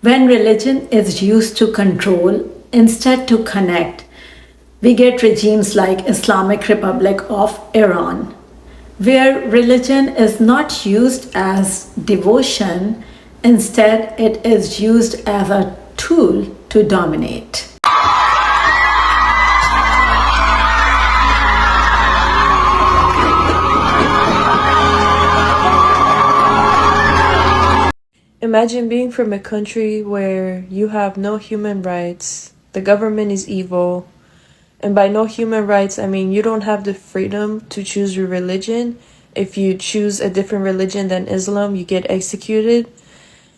When religion is used to control instead to connect, we get regimes like Islamic Republic of Iran, where religion is not used as devotion, instead it is used as a tool to dominate. Imagine being from a country where you have no human rights, the government is evil, and by no human rights, I mean you don't have the freedom to choose your religion. If you choose a different religion than Islam, you get executed.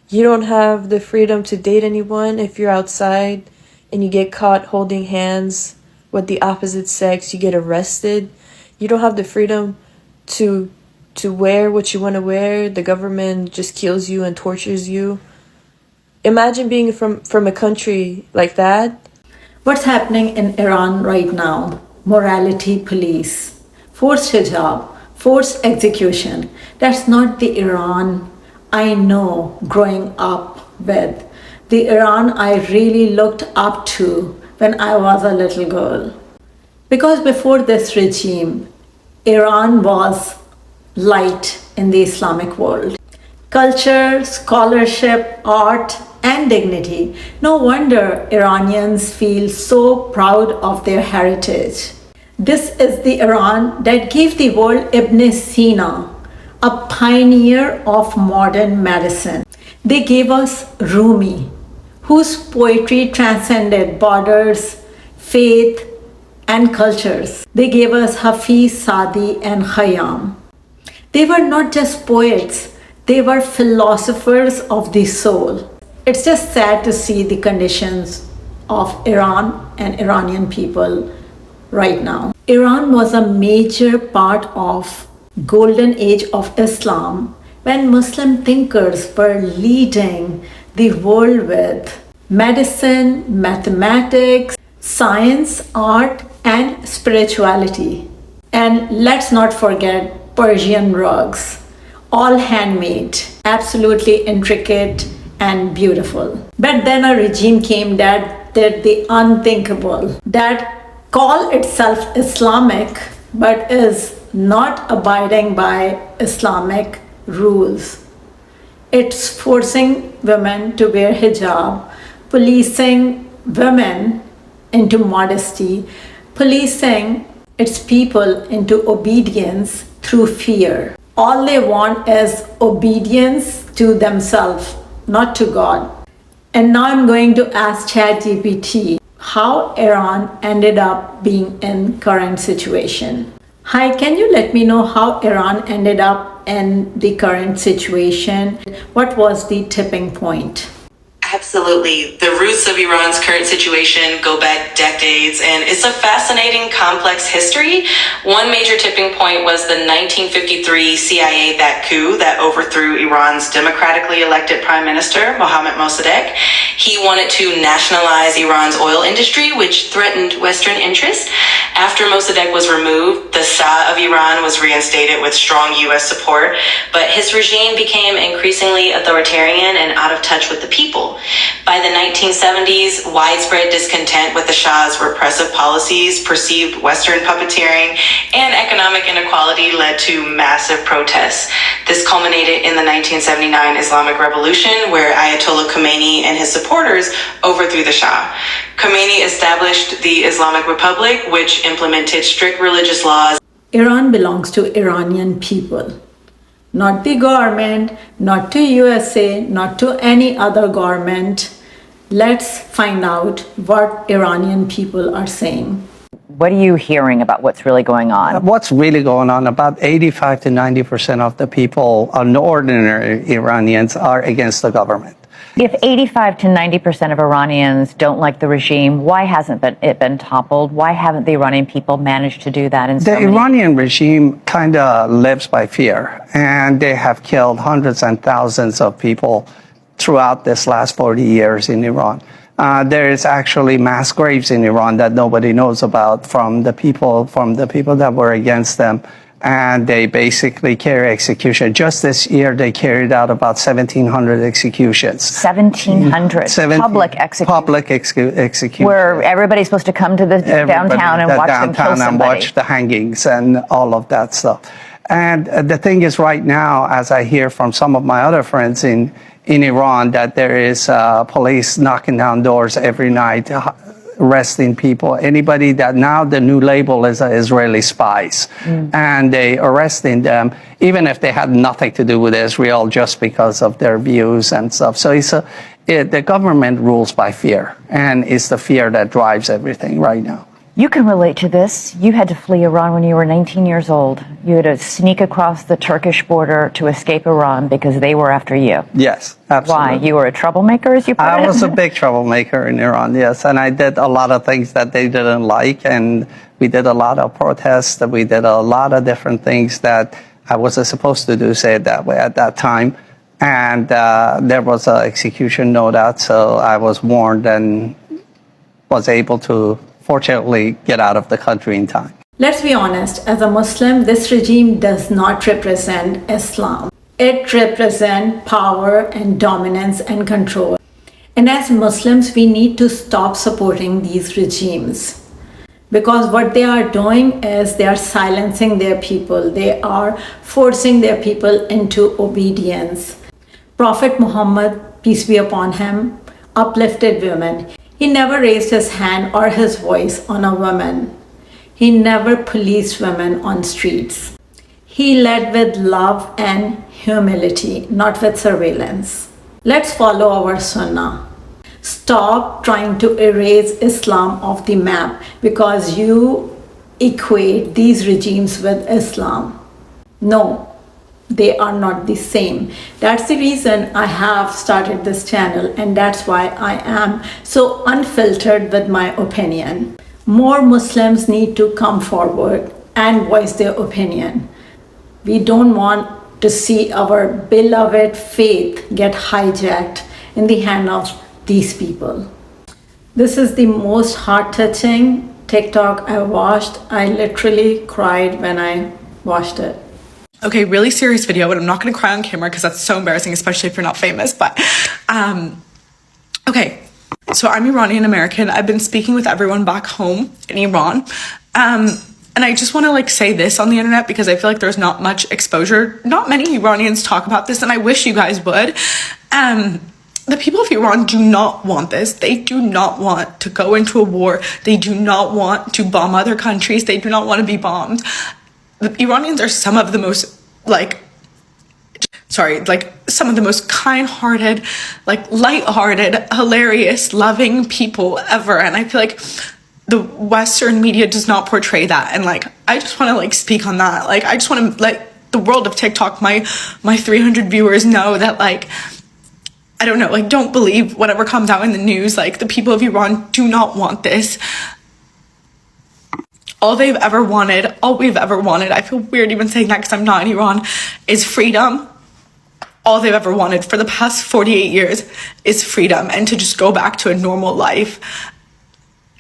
You don't have the freedom to date anyone. If you're outside and you get caught holding hands with the opposite sex, you get arrested. You don't have the freedom to wear what you want to wear. The government just kills you and tortures you. Imagine being from a country like that. What's happening in Iran right now? Morality police, forced hijab, forced execution. That's not the Iran I know growing up with. The Iran I really looked up to when I was a little girl. Because before this regime, Iran was light in the Islamic world. Culture, scholarship, art, and dignity. No wonder Iranians feel so proud of their heritage. This is the Iran that gave the world Ibn Sina, a pioneer of modern medicine. They gave us Rumi, whose poetry transcended borders, faith, and cultures. They gave us Hafiz, Sadi, and Khayyam. They were not just poets, they were philosophers of the soul. It's just sad to see the conditions of Iran and Iranian people right now. Iran was a major part of golden age of Islam when Muslim thinkers were leading the world with medicine, mathematics, science, art, and spirituality. And let's not forget Persian rugs, all handmade, absolutely intricate and beautiful. But then a regime came that did the unthinkable, that call itself Islamic but is not abiding by Islamic rules. It's forcing women to wear hijab, policing women into modesty, policing its people into obedience through fear. All they want is obedience to themselves, not to God. And now I'm going to ask ChatGPT how Iran ended up being in current situation. Hi, can you let me know how Iran ended up in the current situation? What was the tipping point? Absolutely. The roots of Iran's current situation go back decades, and it's a fascinating, complex history. One major tipping point was the 1953 CIA-backed coup that overthrew Iran's democratically elected Prime Minister, Mohammad Mossadegh. He wanted to nationalize Iran's oil industry, which threatened Western interests. After Mossadegh was removed, the Shah of Iran was reinstated with strong U.S. support, but his regime became increasingly authoritarian and out of touch with the people. By the 1970s, widespread discontent with the Shah's repressive policies, perceived Western puppeteering, and economic inequality led to massive protests. This culminated in the 1979 Islamic Revolution, where Ayatollah Khomeini and his supporters overthrew the Shah. Khomeini established the Islamic Republic, which implemented strict religious laws. Iran belongs to Iranian people. Not the government, not to USA, not to any other government. Let's find out what Iranian people are saying. What are you hearing about what's really going on? What's really going on? About 85 to 90% of the people, ordinary Iranians, are against the government. If 85 to 90% of Iranians don't like the regime, why hasn't it been toppled? Why haven't the Iranian people managed to do that? The Iranian regime kind of lives by fear, and they have killed hundreds and thousands of people throughout this last 40 years in Iran. There is actually mass graves in Iran that nobody knows about from the people that were against them. and they basically carry execution. Just this year, they carried out about 1,700 executions. 1,700 public executions. Public executions. Where everybody's supposed to come to the downtown and watch them kill somebody. And watch the hangings and all of that stuff. And the thing is, right now, as I hear from some of my other friends in Iran, that there is police knocking down doors every night, arresting people. Anybody that now the new label is Israeli spies, and they arresting them even if they had nothing to do with Israel, just because of their views and stuff. So the government rules by fear, and it's the fear that drives everything right now. You can relate to this. You had to flee Iran when you were 19 years old. You had to sneak across the Turkish border to escape Iran because they were after you. Yes, absolutely. Why? You were a troublemaker, as you put it? I was a big troublemaker in Iran, yes. And I did a lot of things that they didn't like. And we did a lot of protests. We did a lot of different things that I wasn't supposed to do, say it that way, at that time. And there was an execution note out, so I was warned and was able to fortunately get out of the country in time. Let's be honest, as a Muslim, this regime does not represent Islam. It represents power and dominance and control. And as Muslims, we need to stop supporting these regimes. Because what they are doing is they are silencing their people. They are forcing their people into obedience. Prophet Muhammad, peace be upon him, uplifted women. He never raised his hand or his voice on a woman. He never policed women on streets. He led with love and humility, not with surveillance. Let's follow our sunnah. Stop trying to erase Islam off the map because you equate these regimes with Islam. No. They are not the same. That's the reason I have started this channel, and that's why I am so unfiltered with my opinion. More Muslims need to come forward and voice their opinion. We don't want to see our beloved faith get hijacked in the hand of these people. This is the most heart-touching TikTok I watched. I literally cried when I watched it. Okay, really serious video, and I'm not going to cry on camera because that's so embarrassing, especially if you're not famous. But, okay, so I'm Iranian American. I've been speaking with everyone back home in Iran. And I just want to say this on the internet because I feel like there's not much exposure. Not many Iranians talk about this, and I wish you guys would. The people of Iran do not want this. They do not want to go into a war. They do not want to bomb other countries. They do not want to be bombed. The Iranians are some of the most, some of the most kind-hearted, light-hearted, hilarious, loving people ever. And I feel like the Western media does not portray that. And, I just want to, speak on that. I just want to let the world of TikTok, my 300 viewers know that, I don't know, don't believe whatever comes out in the news. The people of Iran do not want this. All we've ever wanted, I feel weird even saying that because I'm not in Iran, is freedom. All they've ever wanted for the past 48 years is freedom and to just go back to a normal life.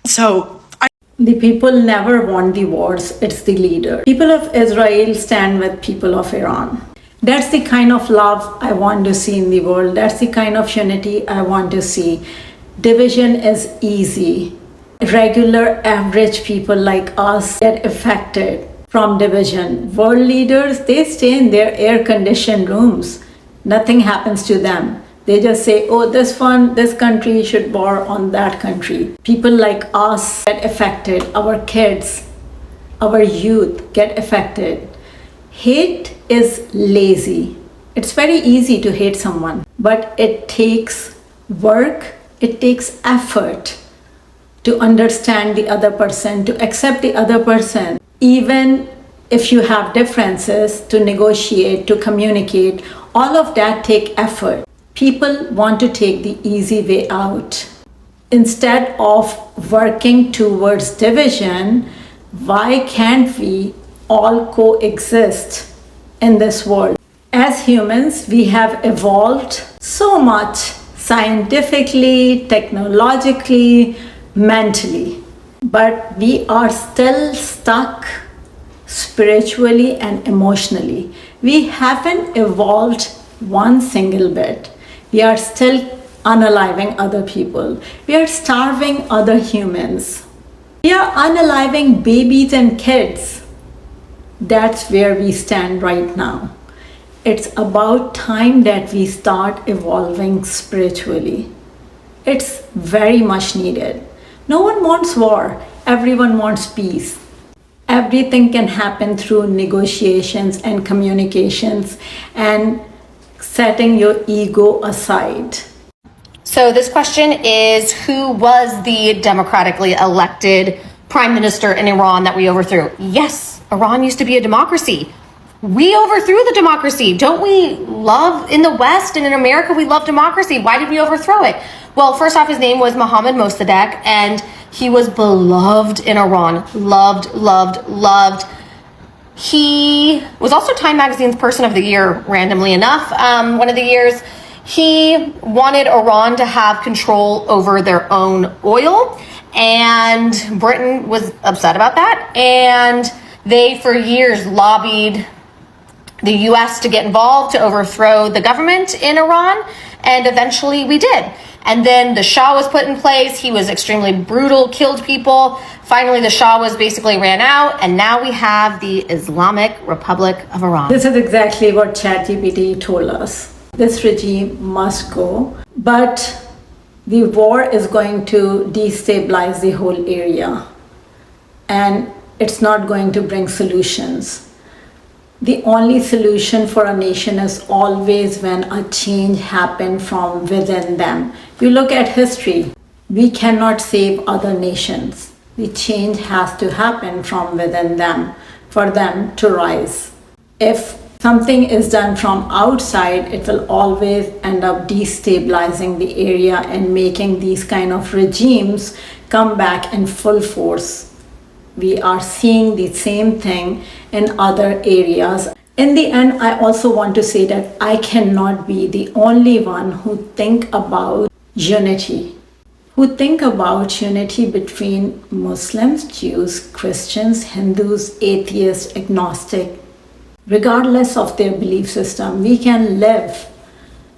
The people never want the wars, it's the leader. People of Israel stand with people of Iran. That's the kind of love I want to see in the world. That's the kind of unity I want to see. Division is easy. Regular average people like us get affected from division. World leaders, they stay in their air-conditioned rooms. Nothing happens to them. They just say, oh, this country should war on that country. People like us get affected. Our kids, our youth get affected. Hate is lazy. It's very easy to hate someone, but it takes work, it takes effort to understand the other person, to accept the other person. Even if you have differences, to negotiate, to communicate, all of that take effort. People want to take the easy way out. Instead of working towards division, why can't we all coexist in this world? As humans, we have evolved so much scientifically, technologically, mentally, but we are still stuck spiritually spiritually and emotionally. We haven't evolved one single bit. We are still unaliving other people. We are starving other humans. We are unaliving babies and kids. That's where we stand right now. It's about time that we start evolving spiritually. It's very much needed. No one wants war. Everyone wants peace. Everything can happen through negotiations and communications and setting your ego aside. So this question is, who was the democratically elected prime minister in Iran that we overthrew? Yes, Iran used to be a democracy. We overthrew the democracy. Don't we love, in the West and in America, we love democracy. Why did we overthrow it? Well, first off, his name was Mohammad Mossadegh, and he was beloved in Iran. Loved, loved, loved. He was also Time Magazine's Person of the Year, randomly enough, one of the years. He wanted Iran to have control over their own oil, and Britain was upset about that. And they, for years, lobbied the US to get involved to overthrow the government in Iran, and eventually we did. And then the Shah was put in place. He was extremely brutal, killed people. Finally, the Shah was basically ran out, and now we have the Islamic Republic of Iran. This is exactly what ChatGPT told us. This regime must go, but the war is going to destabilize the whole area, and it's not going to bring solutions. The only solution for a nation is always when a change happens from within them. You look at history, we cannot save other nations. The change has to happen from within them for them to rise. If something is done from outside, it will always end up destabilizing the area and making these kind of regimes come back in full force. We are seeing the same thing in other areas. In the end, I also want to say that I cannot be the only one who think about unity. Who think about unity between Muslims, Jews, Christians, Hindus, atheists, agnostic. Regardless of their belief system, we can live.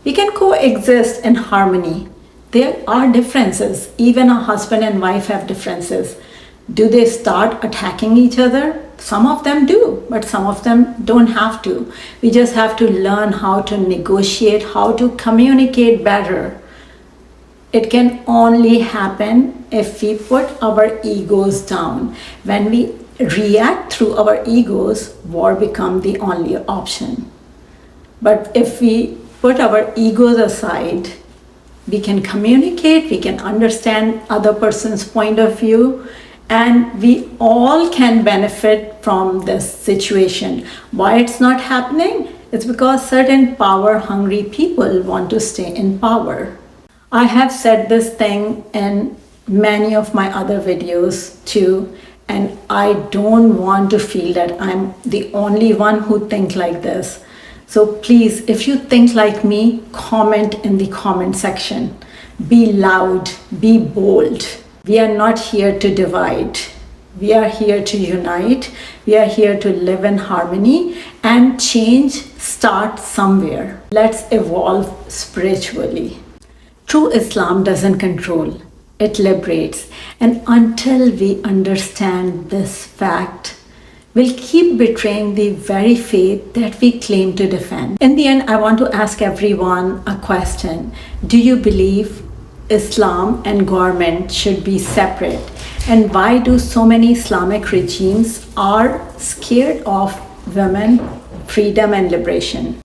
We can coexist in harmony. There are differences. Even a husband and wife have differences. Do they start attacking each other? Some of them do, but some of them don't have to. We just have to learn how to negotiate, how to communicate better. It can only happen if we put our egos down. When we react through our egos, war becomes the only option. But if we put our egos aside, we can communicate, we can understand other person's point of view, and we all can benefit from this situation. Why it's not happening? It's because certain power-hungry people want to stay in power. I have said this thing in many of my other videos too, and I don't want to feel that I'm the only one who think like this. So please, if you think like me, comment in the comment section. Be loud, be bold. We are not here to divide. We are here to unite. We are here to live in harmony, and change starts somewhere. Let's evolve spiritually. True Islam doesn't control, it liberates. And until we understand this fact, we'll keep betraying the very faith that we claim to defend. In the end, I want to ask everyone a question. Do you believe Islam and government should be separate? And why do so many Islamic regimes are scared of women, freedom and liberation?